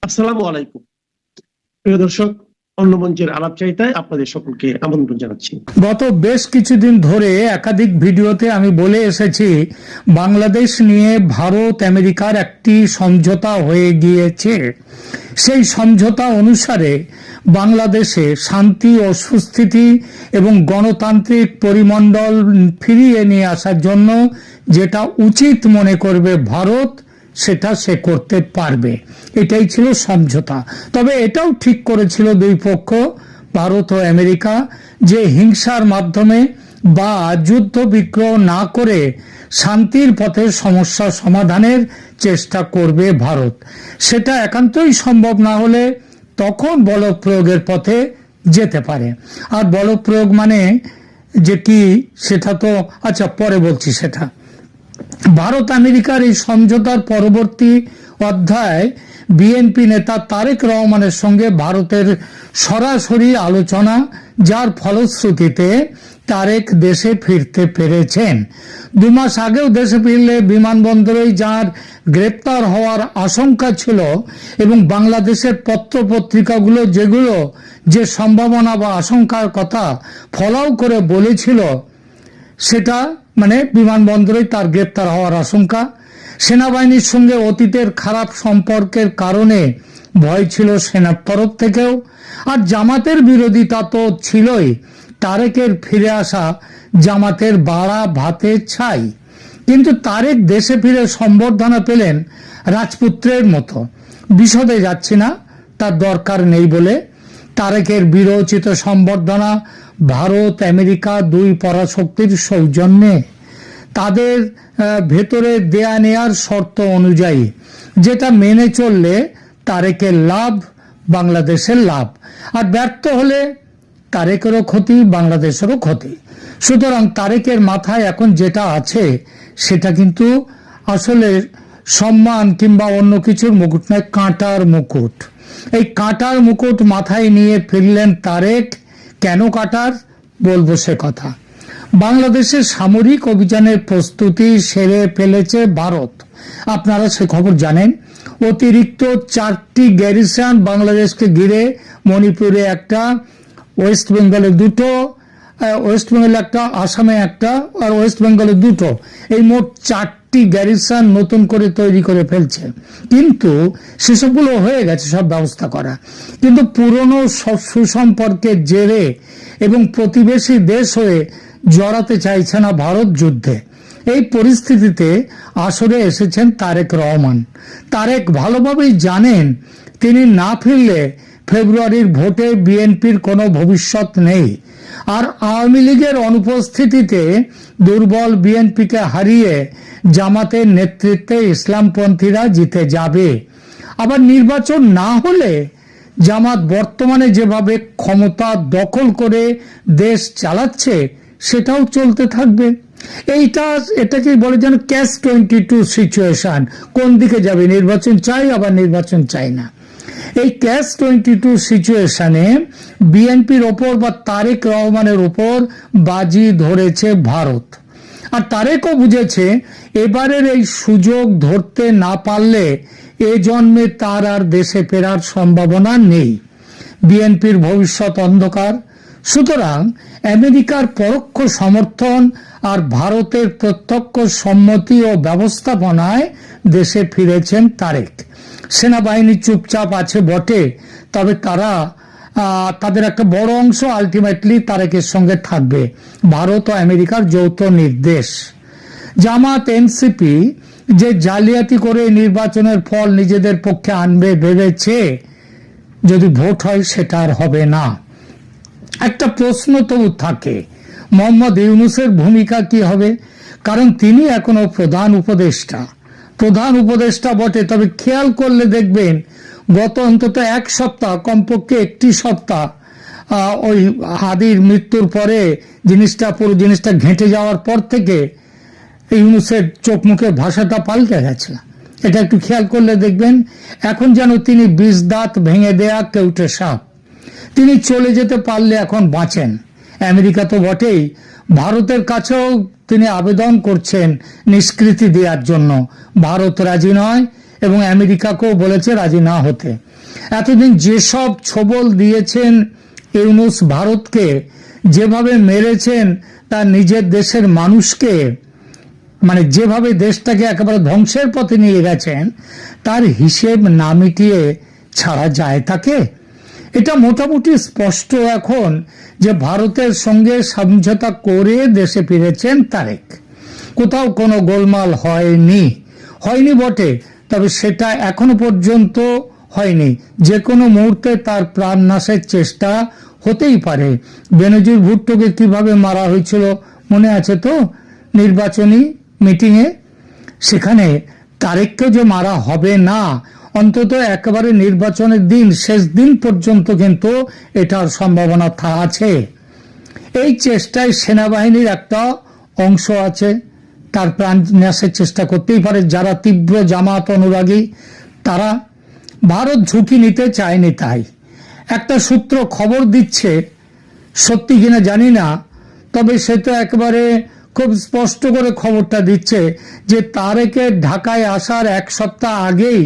আসসালামু আলাইকুম প্রিয় দর্শক, অন্য মঞ্চের আলাপচারিতায় আপনাদের সকলকে আমন্ত্রণ জানাচ্ছি। গত বেশ কিছুদিন ধরে একাধিক ভিডিওতে আমি বলে এসেছি, বাংলাদেশ নিয়ে ভারত আমেরিকার একটি সমঝোতা হয়ে গিয়েছে। সেই সমঝোতা অনুসারে বাংলাদেশে শান্তি ও সুস্থিতি এবং গণতান্ত্রিক পরিমণ্ডল ফিরিয়ে নিয়ে আসার জন্য যেটা উচিত মনে করবে ভারত, সেটা সে করতে পারবে। এটাই ছিল সমঝোতা। তবে এটাও ঠিক করেছিল দুই পক্ষ, ভারত ও আমেরিকা, যে হিংসার মাধ্যমে বা যুদ্ধ বিগ্রহ না করে শান্তির পথে সমস্যা সমাধানের চেষ্টা করবে ভারত। সেটা একান্তই সম্ভব না হলে তখন বল প্রয়োগের পথে যেতে পারে। আর বল প্রয়োগ মানে যে কি, সেটা তো আচ্ছা পরে বলছি। সেটা ভারত আমেরিকার এই সমঝোতার পরবর্তী অধ্যায় বিএনপি নেতা তারেক রহমানের সঙ্গে ভারতের সরাসরি আলোচনা, যার ফলশ্রুতিতে তারেক দেশে ফিরতে পেরেছেন। 2 মাস আগেও দেশে ফিরলে বিমানবন্দরেই যার গ্রেপ্তার হওয়ার আশঙ্কা ছিল এবং বাংলাদেশের পত্রপত্রিকাগুলো যেগুলো যে সম্ভাবনা বা আশঙ্কার কথা ফলাও করে বলেছিল, সেটা মানে বিমানবন্দরে তার গ্রেপ্তার হওয়ার আশঙ্কা। সেনাবাহিনীর সঙ্গে অতীতের খারাপ সম্পর্কের কারণে ভয় ছিল সেনার তরফ থেকেও। আর জামাতের বিরোধিতা তো ছিলই। তারেকের ফিরে আসা জামাতের বাড়া ভাতে ছাই। কিন্তু তারেক দেশে ফিরে সম্বর্ধনা পেলেন রাজপুত্রের মতো। বিশদে যাচ্ছি না, তার দরকার নেই বলে। তারেকের বিরোচিত সম্বর্ধনা ভারত আমেরিকা দুই পরাশক্তির সৌজন্যে, তাদের ভেতরে দেয়া নেয়ার শর্ত অনুযায়ী, যেটা মেনে চললে তারেকের লাভ, বাংলাদেশের লাভ। আর ব্যর্থ হলে তারেকেরও ক্ষতি, বাংলাদেশেরও ক্ষতি। সুতরাং তারেকের মাথায় এখন যেটা আছে সেটা কিন্তু আসলে সম্মান কিংবা অন্য কিছুর মুকুট নয়, কাঁটার মুকুট। এই কাঁটার মুকুট মাথায় নিয়ে ফিরলেন তারেক। কেন কাটার, বলবো সে কথা। বাংলাদেশের সামরিক অভিযানের প্রস্তুতি সেরে ফেলেছে ভারত, আপনারা সে খবর জানেন। অতিরিক্ত 4টি গ্যারিসন বাংলাদেশকে ঘিরে, মণিপুরে একটা, ওয়েস্ট বেঙ্গলে 2টো, ওয়েস্ট বেঙ্গলে একটা, আসামে একটা, আর ওয়েস্ট বেঙ্গলে 2টো, এই মোট 4টি গ্যারিসন নতুন করে তৈরি করে ফেলছে। কিন্তু সেসবগুলো হয়ে গেছে, সব ব্যবস্থা করা। কিন্তু পুরনো সুসম্পর্কের জেরে এবং প্রতিবেশী দেশ হয়ে জড়াতে চাইছে না ভারত যুদ্ধে। এই পরিস্থিতিতে আসরে এসেছেন তারেক রহমান। তারেক ভালোভাবেই জানেন তিনি না ফিরলে ফেব্রুয়ারির ভোটে বিএনপির কোনো ভবিষ্যৎ নেই। আর আওয়ামী লীগের অনুপস্থিতিতে দুর্বল বিএনপিকে হারিয়ে জামাতের নেতৃত্বে ইসলামপন্থীরা জিতে যাবে। আবার নির্বাচন না হলে জামাত বর্তমানে যেভাবে ক্ষমতা দখল করে দেশ চালাচ্ছে সেটাও চলতে থাকবে। এটাকে বলে যেন ক্যাচ 22 সিচুয়েশন। কোন দিকে যাবে, নির্বাচন চাই আবার নির্বাচন চাই না। এই ক্যাচ 22 সিচুয়েশনে বিএনপির ওপর বা তারেক রহমানের ওপর বাজি ধরেছে ভারত। আর তারেকও বুঝেছে এবারের এই সুযোগ ধরতে না পারলে এ জন্মে তার আর দেশে ফেরার সম্ভাবনা নেই। বিএনপির ভবিষ্যৎ অন্ধকার। সুতরাং আমেরিকার পরোক্ষ সমর্থন আর ভারতের প্রত্যক্ষ সম্মতি ও ব্যবস্থাপনায় দেশে ফিরেছেন তারেক। সেনাবাহিনী চুপচাপ আছে বটে, তবে তাদের একটা বড় অংশ আলটিমেটলি তারেকের সঙ্গে থাকবে। ভারত ও আমেরিকার যৌথ নির্দেশ। জামাত এনসিপি যে জালিয়াতি করে নির্বাচনের ফল নিজেদের পক্ষে আনবে ভেবেছে, যদি ভোট হয় সেটা আর হবে না। একটা প্রশ্ন তবু থাকে, মোহাম্মদ ইউনূসের ভূমিকা কি হবে? কারণ তিনি এখনো প্রধান উপদেষ্টা বটে। তবে খেয়াল করলে দেখবেন গত অন্তত 1 সপ্তাহ, কমপক্ষে 1টি সপ্তাহ, ওই হাদির মৃত্যুর পরে পুরো জিনিসটা ঘেঁটে যাওয়ার পর থেকে ইউনূসের চোখ মুখের ভাষাটা পাল্টে গেছে। এটা একটু খেয়াল করলে দেখবেন এখন যেন তিনি 20 দাঁত ভেঙে দেয়া কেউটে সাপ। তিনি চলে যেতে পারলে এখন বাঁচেন। আমেরিকা তো বটেই, ভারতের কাছেও তিনি আবেদন করছেন নিষ্কৃতি দেওয়ার জন্য। ভারত রাজি নয় এবং আমেরিকাকেও বলেছে রাজি না হতে। এতদিন যেসব ছবল দিয়েছেন ইউনূস ভারতকে, যেভাবে মেরেছেন তার নিজের দেশের মানুষকে, মানে যেভাবে দেশটাকে একেবারে ধ্বংসের পথে নিয়ে গেছেন, তার হিসেব না মিটিয়ে ছাড়া যায় তাকে? এটা মোটামুটি স্পষ্ট এখন যে ভারতের সঙ্গে সমঝোতা করে দেশে ফিরেছেন তারেক। কোথাও কোনো গোলমাল হয়নি বটে, তবে সেটা এখনো পর্যন্ত হয়নি। যে কোনো মুহূর্তে তার প্রাণ নাশের চেষ্টা হতেই পারে। বেনজির ভুট্টোকে কিভাবে মারা হয়েছিল মনে আছে তো, নির্বাচনী মিটিংয়ে? সেখানে তারেককে যে মারা হবে না, অন্তত একেবারে নির্বাচনের দিন, শেষ দিন পর্যন্ত কিন্তু এটার সম্ভাবনা আছে। এই চেষ্টায় সেনাবাহিনীর একটা অংশ আছে, তার প্রাণ নাশের চেষ্টা করতেই পারে। যারা তীব্র জামাত অনুরাগী তারা, ভারত ঝুঁকি নিতে চায়নি। তাই একটা সূত্র খবর দিচ্ছে, সত্যি কিনা জানি না, তবে সে তো একেবারে খুব স্পষ্ট করে খবরটা দিচ্ছে যে তারেকের ঢাকায় আসার এক সপ্তাহ আগেই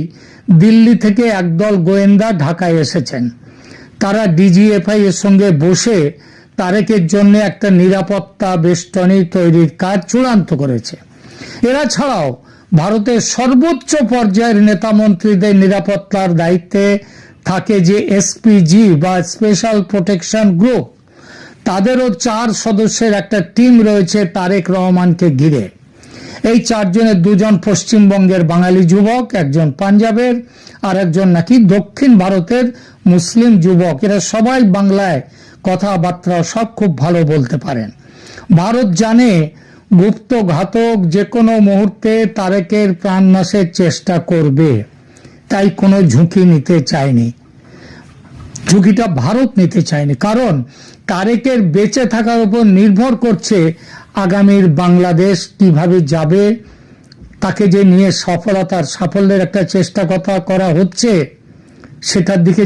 দিল্লি থেকে একদল গোয়েন্দা ঢাকায় এসেছেন। তারা ডিজিএফআই এর সঙ্গে বসে তারেকের জন্য একটা নিরাপত্তা বেষ্টনী তৈরির কাজ চূড়ান্ত করেছে। এরা ছাড়াও ভারতের সর্বোচ্চ পর্যায়ের নেতা মন্ত্রীদের নিরাপত্তার দায়িত্বে থাকে যে এসপিজি বা স্পেশাল প্রোটেকশন গ্রুপ, তাদেরও 4 সদস্যের একটা টিম রয়েছে তারেক রহমানকে ঘিরে। এই 4 জনের 2 জন পশ্চিমবঙ্গের বাঙালি যুবক, একজন পাঞ্জাবের, আর একজন নাকি দক্ষিণ ভারতের মুসলিম যুবক। এরা সবাই বাংলায় কথাবার্তা সব খুব ভালো বলতে পারেন। ভারত জানে গুপ্ত ঘাতক যে কোনো মুহূর্তে তারেকের প্রাণনাশের চেষ্টা করবে, তাই কোনো ঝুঁকি নিতে চায়নি। ঝুঁকিটা ভারত নিতে চায়নি, কারণ তারেকের বেঁচে থাকার উপর নির্ভর করছে আগামীর বাংলাদেশ কিভাবে যাবে। তাকে যে নিয়ে সাফল্যের একটা চেষ্টা করা হচ্ছে, সেটার দিকে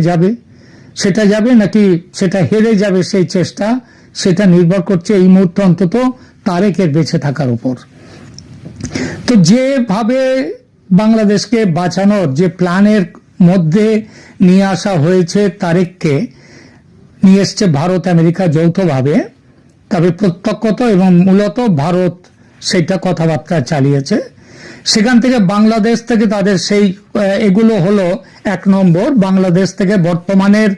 সেটা যাবে নাকি সেটা হেরে যাবে, সেই চেষ্টা, সেটা নির্ভর করছে এই মুহূর্তে অন্তত তারেকের বেঁচে থাকার উপর। তো যেভাবে বাংলাদেশকে বাঁচানোর যে প্ল্যানের মধ্যে নিয়ে আসা হয়েছে, তারেককে নিয়ে এসছে ভারত আমেরিকা যৌথভাবে, তবে প্রত্যক্ষত এবং মূলত ভারত সেটা কথাবার্তা চালিয়েছে। সেখান থেকে বাংলাদেশ থেকে তাদের সেই এগুলো হলো 1 নম্বর, বাংলাদেশ থেকে বর্তমানের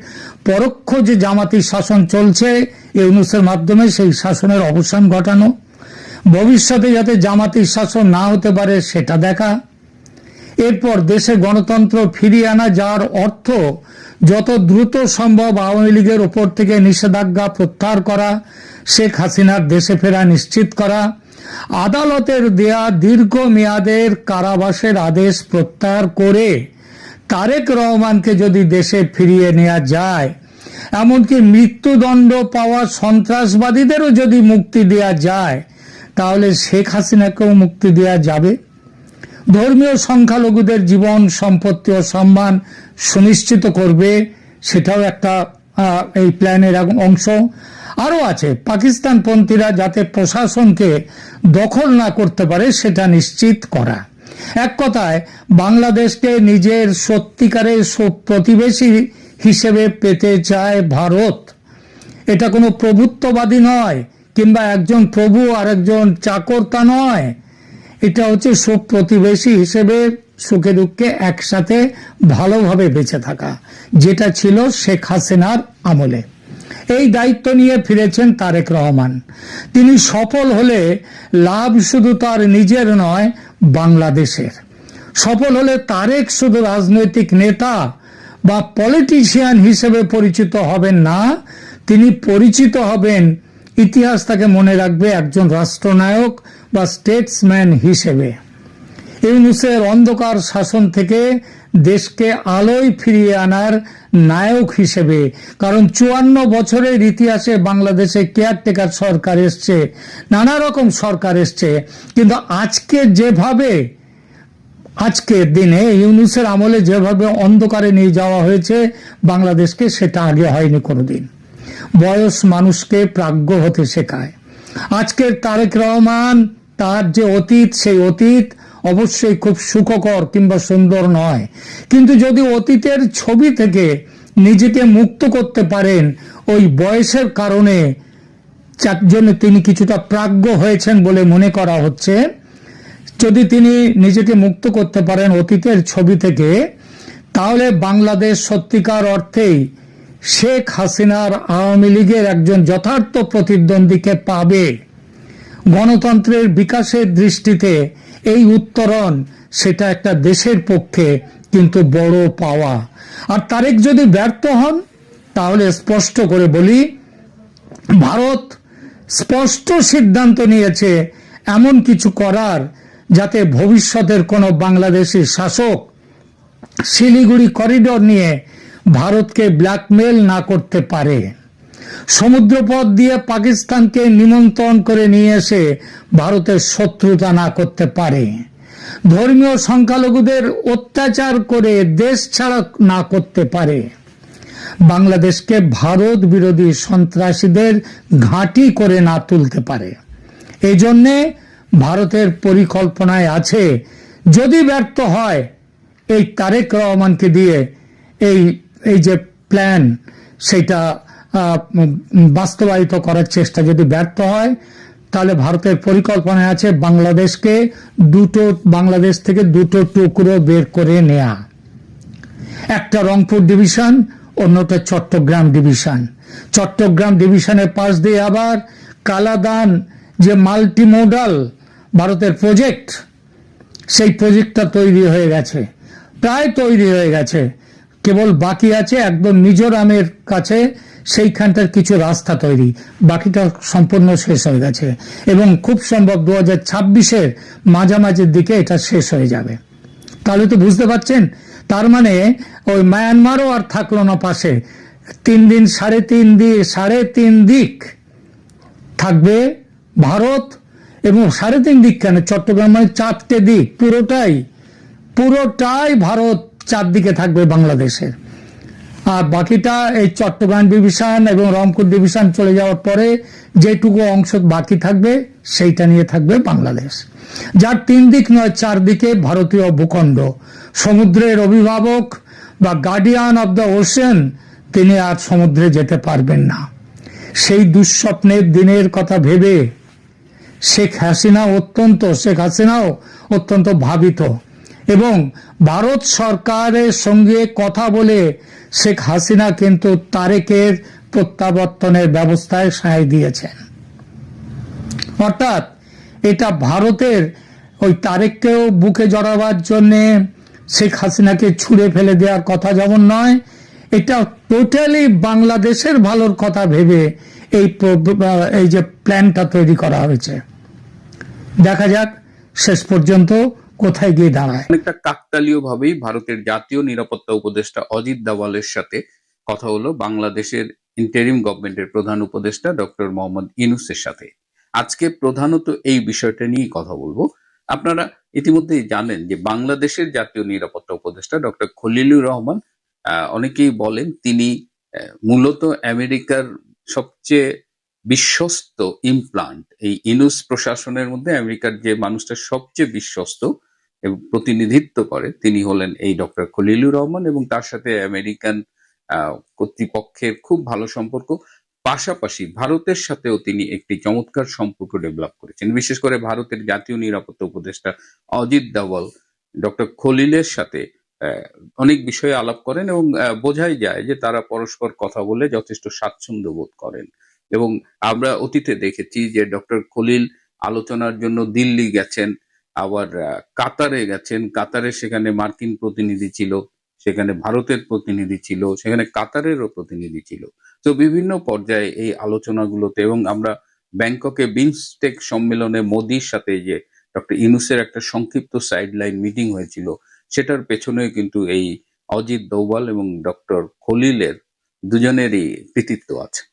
পরোক্ষ যে জামাতি শাসন চলছে ইউনূসের মাধ্যমে, সেই শাসনের অবসান ঘটানো, ভবিষ্যতে যাতে জামাতি শাসন না হতে পারে সেটা দেখা, এরপর দেশে গণতন্ত্র ফিরিয়ে আনা, যার অর্থ যত দ্রুত সম্ভব আওয়ামী লীগের উপর থেকে নিষেধাজ্ঞা প্রত্যাহার করা, শেখ হাসিনার দেশে ফেরা নিশ্চিত করা, আদালতের দেয়া দীর্ঘমেয়াদের কারাবাসের আদেশ প্রত্যাহার করে তারেক রহমানকে যদি দেশে ফিরিয়ে নেওয়া যায়, এমনকি মৃত্যুদণ্ড পাওয়া সন্ত্রাসবাদীদেরও যদি মুক্তি দেওয়া যায়, তাহলে শেখ হাসিনাকেও মুক্তি দেওয়া যাবে। ধর্মীয় সংখ্যালঘুদের জীবন, সম্পত্তি ও সম্মান সুনিশ্চিত করবে, সেটাও একটা এই প্ল্যানের অংশ। আরও আছে পাকিস্তানপন্থীরা যাতে প্রশাসনকে দখল না করতে পারে সেটা নিশ্চিত করা। এক কথায় বাংলাদেশকে নিজের সত্যিকারের প্রতিবেশী হিসেবে পেতে চায় ভারত। এটা কোনো প্রভুত্ববাদী নয়, কিংবা একজন প্রভু আর একজন চাকর তা নয়। এটা হচ্ছে সব প্রতিবেশী হিসেবে সুখে দুঃখে একসাথে ভালোভাবে বেঁচে থাকা, যেটা ছিল শেখ হাসিনার আমলে। এই দায়িত্ব নিয়ে ফিরেছেন তারেক রহমান। তিনি সফল হলে লাভ শুধু তার নিজের নয়, বাংলাদেশের। সফল হলে তারেক শুধু রাজনৈতিক নেতা বা পলিটিশিয়ান হিসেবে পরিচিত হবেন না, তিনি পরিচিত হবেন, ইতিহাস তাকে মনে রাখবে, একজন রাষ্ট্রনায়ক বা স্টেটসম্যান হিসেবে। ইউনূসের অন্ধকার শাসন থেকে দেশকে আলোয় ফিরিয়ে আনার নায়ক হিসেবে। কারণ 54 বছরের ইতিহাসে বাংলাদেশে কেয়ারটেকার সরকার এসছে, নানা রকম সরকার এসছে, কিন্তু আজকের দিনে ইউনূসের আমলে যেভাবে অন্ধকারে নিয়ে যাওয়া হয়েছে বাংলাদেশকে, সেটা আগে হয়নি কোনোদিন। বয়স মানুষকে প্রাজ্ঞ হতে শেখায়। আজকের তারেক রহমান, তার যে অতীত, সেই অতীত অবশ্যই খুব সুখকর কিংবা সুন্দর নয়, কিন্তু যদি অতীতের ছবি থেকে নিজেকে মুক্ত করতে পারেন, ওই বয়সের কারণে যার জন্য তিনি কিছুটা প্রাজ্ঞ হয়েছেন বলে মনে করা হচ্ছে, যদি তিনি নিজেকে মুক্ত করতে পারেন অতীতের ছবি থেকে, তাহলে বাংলাদেশ সত্যিকার অর্থেই শেখ হাসিনার আওয়ামী লীগের একজন যথার্থ প্রতিদ্বন্দ্বীকে পাবে। গণতন্ত্রের বিকাশের দৃষ্টিতে এই উত্তরণ, সেটা একটা দেশের পক্ষে কিন্তু বড় পাওয়া। আর তারেক যদি ব্যর্থ হন, তাহলে স্পষ্ট করে বলি, ভারত স্পষ্ট সিদ্ধান্ত নিয়েছে এমন কিছু করার যাতে ভবিষ্যতের কোনো বাংলাদেশি শাসক শিলিগুড়ি করিডোর নিয়ে ভারতকে ব্ল্যাকমেল না করতে পারে, সমুদ্রপথ দিয়ে পাকিস্তানকে নিমন্ত্রণ করে নিয়ে এসে ভারতের শত্রুতা না করতে পারে, ধর্মীয় সংখ্যালঘুদের অত্যাচার করে দেশ ছাড়া না করতে পারে, বাংলাদেশকে ভারত বিরোধী সন্ত্রাসীদের ঘাঁটি করে না তুলতে পারে। এই জন্যে ভারতের পরিকল্পনায় আছে, যদি ব্যর্থ হয় এই তারেক রহমানকে দিয়ে এই যে প্ল্যান, সেটা বাস্তবায়িত করার চেষ্টা যদি ব্যর্থ হয়, তাহলে ভারতের পরিকল্পনায় আছে বাংলাদেশ থেকে দুটো টুকরো বের করে নেয়া, একটা রংপুর ডিভিশন, অন্যটা চট্টগ্রাম ডিভিশন। চট্টগ্রাম ডিভিশনের পাশ দিয়ে আবার কালাদান যে মাল্টিমোডাল ভারতের প্রজেক্ট, সেই প্রজেক্টটা তৈরি হয়ে গেছে, প্রায় তৈরি হয়ে গেছে, কেবল বাকি আছে একদম মিজোরামের কাছে সেইখানটার কিছু রাস্তা তৈরি, বাকিটা সম্পূর্ণ শেষ হয়ে গেছে এবং খুব সম্ভব 2026-এর মাঝামাঝির দিকে এটা শেষ হয়ে যাবে। তাহলে তো বুঝতে পারছেন, তার মানে ওই মায়ানমারও আর থাকলো না পাশে, 3 দিন 3.5 দিক থাকবে ভারত, এবং 3.5 দিক কেন, চট্টগ্রাম মানে 4টে দিক, পুরোটাই ভারত 4 দিকে থাকবে বাংলাদেশের। আর বাকিটা এই চট্টগ্রাম ডিভিশন এবং রংপুর ডিভিশন চলে যাওয়ার পরে যেটুকু অংশ বাকি থাকবে সেইটা নিয়ে থাকবে বাংলাদেশ, যার 3 দিক নয় 4 দিকে ভারতীয় ভূখণ্ড। সমুদ্রের অভিভাবক বা গার্ডিয়ান অব দ্য ওশেন তিনি আর সমুদ্রে যেতে পারবেন না। সেই দুঃস্বপ্নের দিনের কথা ভেবে শেখ হাসিনাও অত্যন্ত ভাবিত, এবং ভারত সরকারের সঙ্গে কথা বলে শেখ হাসিনা কিন্তু তারেকের প্রত্যাবর্তনের ব্যবস্থায় সায় দিয়েছেন। অর্থাৎ এটা ভারতের ওই তারেককেও বুকে জড়াবার জন্যে শেখ হাসিনাকে ছুঁড়ে ফেলে দেওয়ার কথা যেমন নয়, এটা টোটালি বাংলাদেশের ভালোর কথা ভেবে এই যে প্ল্যানটা তৈরি করা হয়েছে। দেখা যাক শেষ পর্যন্ত কোথায় গিয়ে দাঁড়ায়। অনেকটা কাকতালীয় ভাবেই ভারতের জাতীয় নিরাপত্তা উপদেষ্টা অজিত ডাভালের সাথে কথা হলো বাংলাদেশের ইন্টারিম গভর্নমেন্টের প্রধান উপদেষ্টা ডক্টর মোহাম্মদ ইউনূসের সাথে। আজকে প্রধানত এই বিষয়টা নিয়ে কথা বলবো। আপনারা ইতিমধ্যেই জানেন যে বাংলাদেশের জাতীয় নিরাপত্তা উপদেষ্টা ডক্টর খলিলুর রহমান, অনেকেই বলেন তিনি মূলত আমেরিকার সবচেয়ে বিশ্বস্ত ইমপ্লান্ট। এই ইউনূস প্রশাসনের মধ্যে আমেরিকার যে মানুষটা সবচেয়ে বিশ্বস্ত এবং প্রতিনিধিত্ব করে তিনি হলেন এই ডক্টর খলিলুর রহমান, এবং তার সাথে আমেরিকান কর্তৃপক্ষের খুব ভালো সম্পর্ক। পাশাপাশি ভারতের সাথেও তিনি একটি চমৎকার সম্পর্ক ডেভেলপ করেছেন। বিশেষ করে ভারতের জাতীয় নিরাপত্তা উপদেষ্টা অজিত ডাভাল ডক্টর খলিলের সাথে অনেক বিষয়ে আলাপ করেন, এবং বোঝাই যায় যে তারা পরস্পর কথা বলে যথেষ্ট স্বাচ্ছন্দ্য বোধ করেন। এবং আমরা অতীতে দেখেছি যে ডক্টর খলিল আলোচনার জন্য দিল্লি গেছেন, আবার কাতারে গেছেন, কাতারে সেখানে মার্কিন প্রতিনিধি ছিল, সেখানে ভারতের প্রতিনিধি ছিল, সেখানে কাতারেরও প্রতিনিধি ছিল। তো বিভিন্ন পর্যায়ে এই আলোচনাগুলোতে, এবং আমরা ব্যাংককে বিমস্টেক সম্মেলনে মোদির সাথে যে ডক্টর ইউনূসের একটা সংক্ষিপ্ত সাইডলাইন মিটিং হয়েছিল, সেটার পেছনে কিন্তু এই অজিত দোভাল এবং ডক্টর খলিলের দুজনেরই কৃতিত্ব আছে।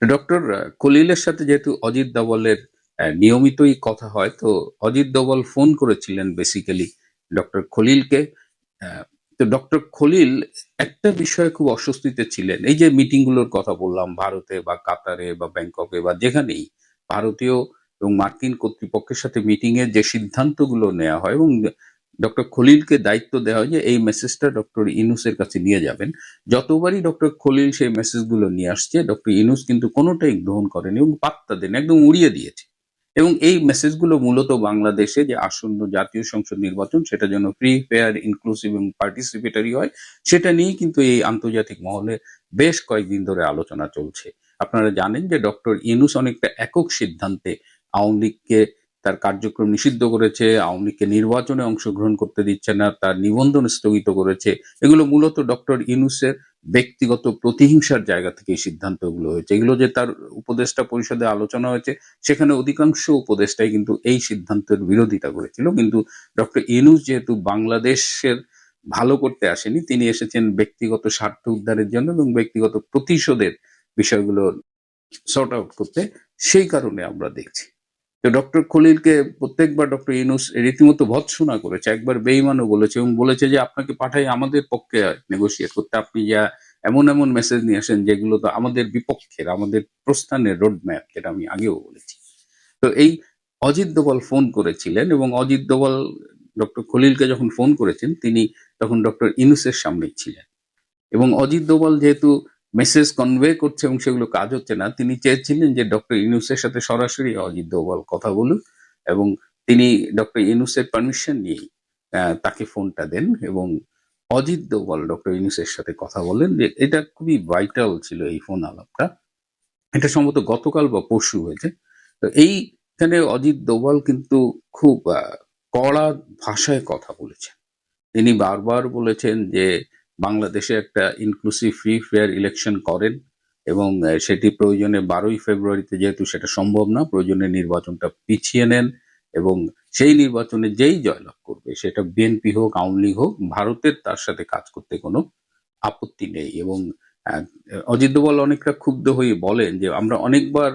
ডক্টর খলিলের সাথে যেহেতু অজিত দোভালের নিয়মিতই কথা হয়, তো অজিত দোভাল ফোন করেছিলেন বেসিক্যালি ডক্টর খলিলকে। তো ডক্টর খলিল একটা বিষয়ে খুব অস্বস্তিতে ছিলেন। এই যে মিটিং গুলোর কথা বললাম, ভারতে বা কাতারে বা ব্যাংককে বা যেখানেই ভারতীয় এবং মার্কিন কর্তৃপক্ষের সাথে মিটিং এ যে সিদ্ধান্তগুলো নেওয়া হয় এবং ডক্টর খলিলকে দায়িত্ব দেওয়া হয় যে এই মেসেজটা ডক্টর ইউনূসের কাছে নিয়ে যাবেন। যতবারই ডক্টর খলিল সেই মেসেজগুলো নিয়ে আসছে, ডক্টর ইউনূস কিন্তু কোনোটাই গ্রহণ করেনি এবং পাত্তা দেন, একদম উড়িয়ে দিয়েছে। এবং এই মেসেজগুলো মূলত বাংলাদেশে যে আসন্ন জাতীয় সংসদ নির্বাচন সেটা যেন ফ্রি, ফেয়ার, ইনক্লুসিভ এবং পার্টিসিপেটরি হয়, সেটা নিয়েই কিন্তু এই আন্তর্জাতিক মহলে বেশ কয়েকদিন ধরে আলোচনা চলছে। আপনারা জানেন যে ডক্টর ইউনূস অনেকটা একক সিদ্ধান্তে আওয়ামী লীগকে তার কার্যক্রম নিষিদ্ধ করেছে, আওয়ামী লীগকে নির্বাচনে অংশগ্রহণ করতে দিচ্ছে না, তার নিবন্ধন স্থগিত করেছে। এগুলো মূলত ডক্টর ইউনূসের ব্যক্তিগত প্রতিহিংসার জায়গা থেকে এই সিদ্ধান্তগুলো হয়েছে। এগুলো যে তার উপদেষ্টা পরিষদে আলোচনা হয়েছে, সেখানে অধিকাংশ উপদেষ্টাই কিন্তু এই সিদ্ধান্তের বিরোধিতা করেছিল। কিন্তু ডক্টর ইউনূস যেহেতু বাংলাদেশের ভালো করতে আসেনি, তিনি এসেছেন ব্যক্তিগত স্বার্থ উদ্ধারের জন্য এবং ব্যক্তিগত প্রতিশোধের বিষয়গুলো সর্ট আউট করতে। সেই কারণে আমরা দেখছি তো ডক্টর খলিলকে প্রত্যেকবার ডক্টর ইউনূস রীতিমতো ভৎসনা করেছে, একবার বেঈমানও বলেছে এবং বলেছে যে আপনাকে পাঠাই আমাদের পক্ষে নেগোশিয়েট করতে, আপনি যা এমন এমন মেসেজ নিয়ে আসেন যেগুলো তো আমাদের বিপক্ষের, আমাদের প্রস্থানের রোড ম্যাপ, যেটা আমি আগেও বলেছি। তো এই অজিত দোভাল ফোন করেছিলেন এবং অজিত দোভাল ডক্টর খলিলকে যখন ফোন করেছেন, তিনি তখন ডক্টর ইউনূসের সামনেই ছিলেন এবং অজিত দোভাল যেহেতু মেসেজ কনভে করছে এবং সেগুলো কাজ হচ্ছে না, তিনি চেয়েছিলেন যে ডক্টর ইউনূসের সাথে সরাসরি অজিত দোভাল কথা বলুন এবং তিনি ডক্টর ইউনূসের পারমিশন নিয়ে তাকে ফোনটা দেন এবং অজিত দোভাল ডক্টর ইউনূসের সাথে কথা বলেন। যে এটা খুবই ভাইটাল ছিল এই ফোন আলাপটা, এটা সম্ভবত গতকাল বা পরশু হয়েছে। তো এইখানে অজিত দোভাল কিন্তু খুব কড়া ভাষায় কথা বলেছেন। তিনি বারবার বলেছেন যে বাংলাদেশে একটা ইনক্লুসিভ, ফ্রি, ফেয়ার ইলেকশন করেন এবং সেটি প্রয়োজনে 12ই ফেব্রুয়ারিতে, যেহেতু সেটা সম্ভব না, প্রয়োজনে নির্বাচনটা পিছিয়ে নেন এবং সেই নির্বাচনে যেই জয়লাভ করবে, সেটা বিএনপি হোক, আওয়ামী লীগ হোক, ভারতের তার সাথে কাজ করতে কোনো আপত্তি নেই। এবং অজিত দোভাল অনেকটা ক্ষুব্ধ হয়ে বলেন যে আমরা অনেকবার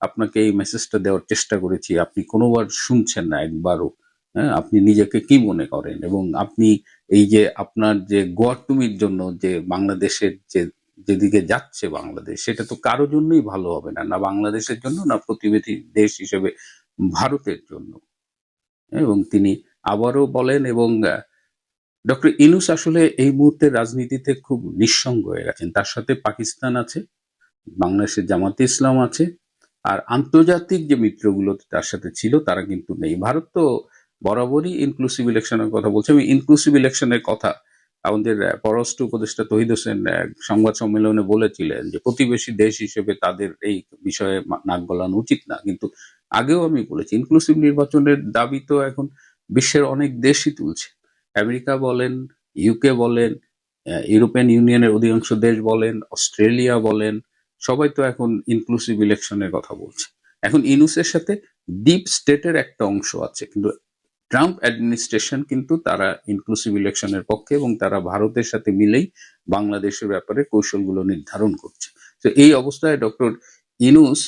আপনাকে এই মেসেজটা দেওয়ার চেষ্টা করেছি, আপনি কোনোবার শুনছেন না একবারও। হ্যাঁ, আপনি নিজেকে কি মনে করেন এবং আপনি এই যে আপনার যে গোয়ার্তুমির জন্য যে বাংলাদেশের যেদিকে যাচ্ছে বাংলাদেশ, সেটা তো কারোর জন্যই ভালো হবে না, না বাংলাদেশের জন্য, না প্রতিবেশী দেশ হিসেবে ভারতের জন্য। এবং তিনি আবারও বলেন এবং ডক্টর ইউনূস আসলে এই মুহূর্তে রাজনীতিতে খুব নিঃসঙ্গ হয়ে গেছেন। তার সাথে পাকিস্তান আছে, বাংলাদেশের জামাতে ইসলাম আছে, আর আন্তর্জাতিক যে মিত্রগুলো তার সাথে ছিল তারা কিন্তু নেই। ভারত তো বরাবরই ইনক্লুসিভ ইলেকশনের কথা বলছে। আমি ইনক্লুসিভ ইলেকশনের কথা আমাদের পররাষ্ট্র উপদেষ্টা তৌহিদ হোসেন সংবাদ সম্মেলনে বলেছিলেন যে প্রতিবেশী দেশ হিসেবে তাদের এই বিষয়ে নাক গলানো উচিত না। কিন্তু আগেও আমি বলেছি, ইনক্লুসিভ নির্বাচনের দাবি তো এখন বিশ্বের অনেক দেশই তুলছে। আমেরিকা বলেন, ইউকে বলেন, ইউরোপিয়ান ইউনিয়নের অধিকাংশ দেশ বলেন, অস্ট্রেলিয়া বলেন, সবাই তো এখন ইনক্লুসিভ ইলেকশনের কথা বলছে। এখন ইউনূসের সাথে ডিপ স্টেটের একটা অংশ আছে, কিন্তু ট্রাম্প অ্যাডমিনিস্ট্রেশন কিন্তু তারা ইনক্লুসিভ ইলেকশনের পক্ষে এবং তারা ভারতের সাথে মিলেই বাংলাদেশের ব্যাপারে কৌশলগুলো নির্ধারণ করছে। তো এই অবস্থায় ডক্টর ইউনূস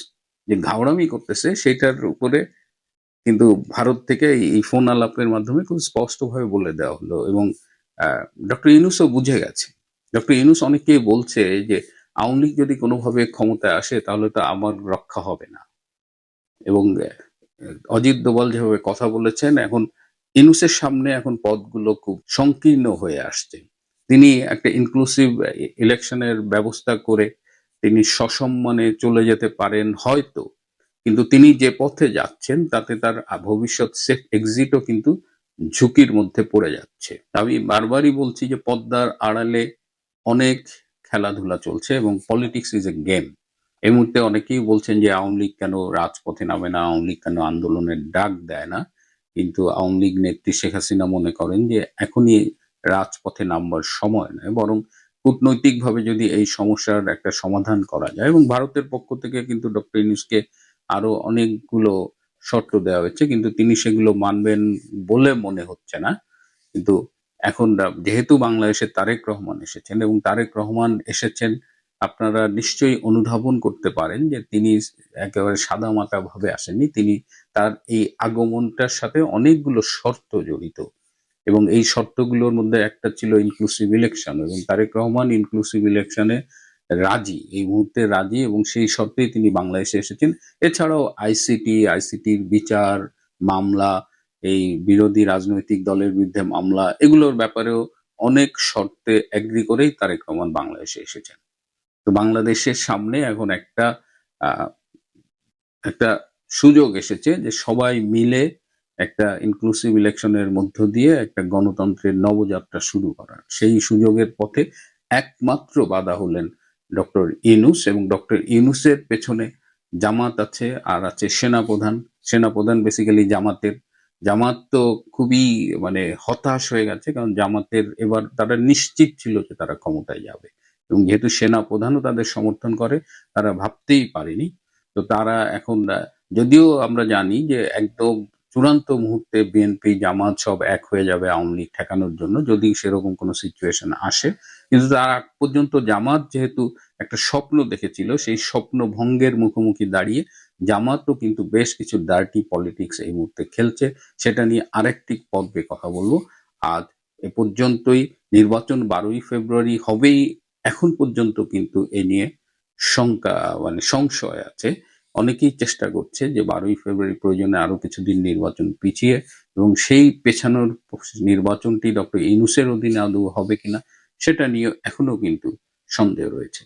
যে ঘাওড়ামি করতেছে, সেটার উপরে কিন্তু ভারত থেকে এই ফোন আলাপের মাধ্যমে খুব স্পষ্টভাবে বলে দেওয়া হলো এবং ডক্টর ইউনূসও বুঝে গেছে। ডক্টর ইউনূস অনেকেই বলছে যে আওয়ামী লীগ যদি কোনোভাবে ক্ষমতায় আসে তাহলে তো আমার রক্ষা হবে না এবং অজিত দোভাল যেভাবে কথা বলেছেন, এখন ইউনূসের সামনে এখন পদগুলো খুব সংকীর্ণ হয়ে আসছে। তিনি একটা ইনক্লুসিভ ইলেকশনের ব্যবস্থা করে তিনি সসম্মানে চলে যেতে পারেন হয়তো, কিন্তু তিনি যে পথে যাচ্ছেন তাতে তার ভবিষ্যৎ সেফ এক্সিটও কিন্তু ঝুঁকির মধ্যে পড়ে যাচ্ছে। আমি বারবারই বলছি যে পর্দার আড়ালে অনেক খেলাধুলা চলছে এবং পলিটিক্স ইজ এ গেম। এই মুহূর্তে অনেকেই বলছেন যে আওয়ামী লীগ কেন রাজপথে নামে না, আওয়ামী লীগ কেন আন্দোলনের ডাক দেয় না, কিন্তু আওয়ামী লীগ নেত্রী শেখ হাসিনা মনে করেন যে এখনই রাজপথে নামবার সময় নয়, বরং কূটনৈতিকভাবে যদি এই সমস্যার একটা সমাধান করা যায়। এবং ভারতের পক্ষ থেকে কিন্তু ডক্টর ইউনূসকে আরো অনেকগুলো শর্ত দেওয়া হয়েছে, কিন্তু তিনি সেগুলো মানবেন বলে মনে হচ্ছে না। কিন্তু এখন যেহেতু বাংলাদেশে তারেক রহমান এসেছেন এবং তারেক রহমান এসেছেন, আপনারা নিশ্চয়ই অনুধাবন করতে পারেন যে তিনি একেবারে সাদামাটা ভাবে আসেননি। তিনি তার এই আগমনটার সাথে অনেকগুলো শর্ত জড়িত এবং এই শর্তগুলোর মধ্যে একটা ছিল ইনক্লুসিভ ইলেকশন এবং তারেক রহমান ইনক্লুসিভ ইলেকশনে রাজি, এই মুহূর্তে রাজি, এবং সেই শর্তেই তিনি বাংলাদেশে এসেছেন। এছাড়াও আইসিটির বিচার মামলা, এই বিরোধী রাজনৈতিক দলের বিরুদ্ধে মামলা, এগুলোর ব্যাপারেও অনেক শর্তে এগ্রি করেই তারেক রহমান বাংলাদেশে এসেছেন। তো বাংলাদেশের সামনে এখন একটা সুযোগ এসেছে যে সবাই মিলে একটা ইনক্লুসিভ ইলেকশনের মধ্য দিয়ে একটা গণতন্ত্রের নবযাত্রা শুরু করার। সেই সুযোগের পথে একমাত্র বাধা হলেন ডক্টর ইউনূস, এবং ডক্টর ইউনূসের পেছনে জামাত আছে, আর আছে সেনাপ্রধান বেসিক্যালি জামাত তো খুবই মানে হতাশ হয়ে গেছে, কারণ জামাতের এবার তারা নিশ্চিত ছিল যে তারা ক্ষমতায় যাবে, এবং যেহেতু সেনাপ্রধানও তাদের সমর্থন করে, তারা ভাবতেই পারেনি। তো তারা এখন যদিও আমরা জানি যে একদম চূড়ান্ত মুহূর্তে বিএনপি জামাত সব এক হয়ে যাবে আওয়ামী লীগ ঠেকানোর জন্য, যদি সেরকম কোনো সিচুয়েশন আসে, কিন্তু তার আগ পর্যন্ত জামাত যেহেতু একটা স্বপ্ন দেখেছিল, সেই স্বপ্ন ভঙ্গের মুখোমুখি দাঁড়িয়ে জামাতও কিন্তু বেশ কিছু ডার্টি পলিটিক্স এই মুহূর্তে খেলছে। সেটা নিয়ে আরেকটি পর্বে কথা বলবো। আজ এ পর্যন্তই। নির্বাচন 12ই ফেব্রুয়ারি হবেই, এখন পর্যন্ত কিন্তু এ নিয়ে সংশয় আছে। অনেকেই চেষ্টা করছে যে 12ই ফেব্রুয়ারি প্রয়োজনে আরো কিছুদিন নির্বাচন পিছিয়ে, এবং সেই পেছানোর নির্বাচনটি ডক্টর ইউনূসের অধীনে আদৌ হবে কিনা সেটা নিয়ে এখনো কিন্তু সন্দেহ রয়েছে।